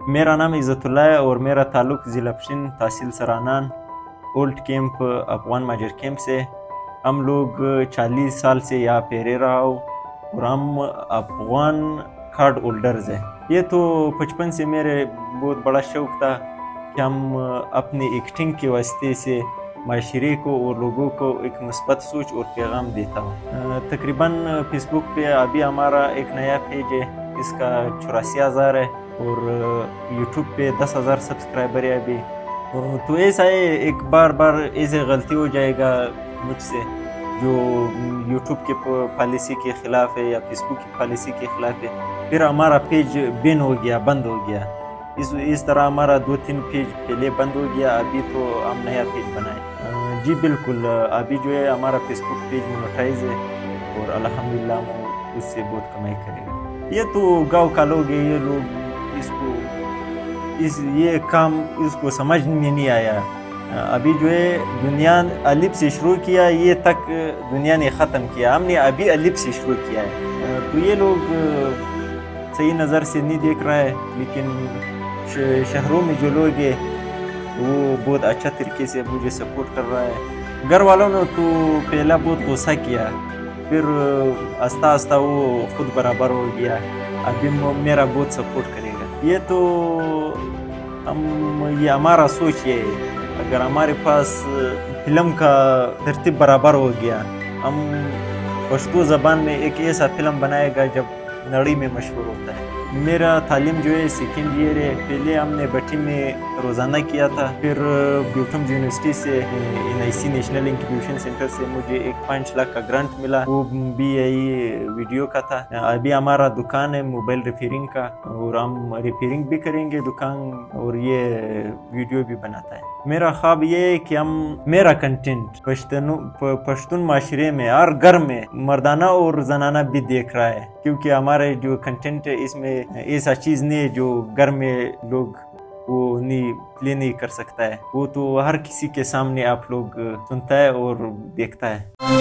میرا نام عزت اللہ ہے اور میرا تعلق ضلع پشن تحصیل سرانان اولڈ کیمپ افغان ماجر کیمپ سے. ہم لوگ 40 سال سے یہاں پہ رہ رہا ہوں اور ہم افغان کارڈ ہولڈرز ہیں. یہ تو بچپن سے میرے بہت بڑا شوق تھا کہ ہم اپنے ایکٹنگ کے واسطے سے معاشرے کو اور لوگوں کو ایک مثبت سوچ اور پیغام دیتا ہوں. تقریباً فیس بک پہ ابھی ہمارا ایک نیا پیج ہے، اس کا 84,000 ہے اور یوٹیوب پہ 10,000 سبسکرائبر ہے ابھی. تو ایسا ہے، ایک بار ایسے غلطی ہو جائے گا مجھ سے جو یوٹیوب کے پالیسی کے خلاف ہے یا فیس بک کی پالیسی کے خلاف ہے، پھر ہمارا پیج بند ہو گیا. اس طرح ہمارا 2-3 پیج پہلے بند ہو گیا، ابھی تو ہم نیا پیج بنائیں. جی بالکل، ابھی جو ہے ہمارا فیس بک پیج مونیٹائز ہے اور الحمدللہ ہم اس سے بہت کمائی کریں گے. یہ تو گاؤں کا لوگ ہے، یہ لوگ یہ کام اس کو سمجھ میں نہیں آیا. ابھی جو ہے دنیا الف سے شروع کیا، یہ تک دنیا نے ختم کیا، ہم نے ابھی الف سے شروع کیا ہے. تو یہ لوگ صحیح نظر سے نہیں دیکھ رہا ہے، لیکن شہروں میں جو لوگ ہیں وہ بہت اچھا طریقے سے مجھے سپورٹ کر رہا ہے. گھر والوں نے تو پہلا بہت غصہ کیا، پھر آہستہ آہستہ وہ خود برابر ہو گیا، ابھی میرا بہت سپورٹ کرے گا. یہ تو یہ ہمارا سوچ یہ ہے، اگر ہمارے پاس فلم کا ترتیب برابر ہو گیا، ہم پشتو زبان میں ایک ایسا فلم بنائے گا جب نڑی میں مشہور ہوتا ہے. میرا تعلیم جو ہے 2nd ایئر ہے. پہلے ہم نے بٹی میں روزانہ کیا تھا، پھر بیوٹم یونیورسٹی سے NIC نیشنل انکیوبیشن سینٹر سے مجھے 1.5 لاکھ کا گرانٹ ملا، وہ بھی یہی ویڈیو کا تھا. ابھی ہمارا دکان ہے موبائل ریپیئرنگ کا اور ہم ریپیئرنگ بھی کریں گے دکان، اور یہ ویڈیو بھی بناتا ہے. میرا خواب یہ ہے کہ میرا کنٹینٹ پشتون معاشرے میں ہر گھر میں مردانہ اور زنانہ بھی دیکھ رہا ہے، کیونکہ ہمارے جو کنٹینٹ ہے اس میں ایسا چیز نہیں ہے جو گھر میں لوگ وہ نہیں پلے نہیں کر سکتا ہے. وہ تو ہر کسی کے سامنے آپ لوگ سنتا ہے اور دیکھتا ہے.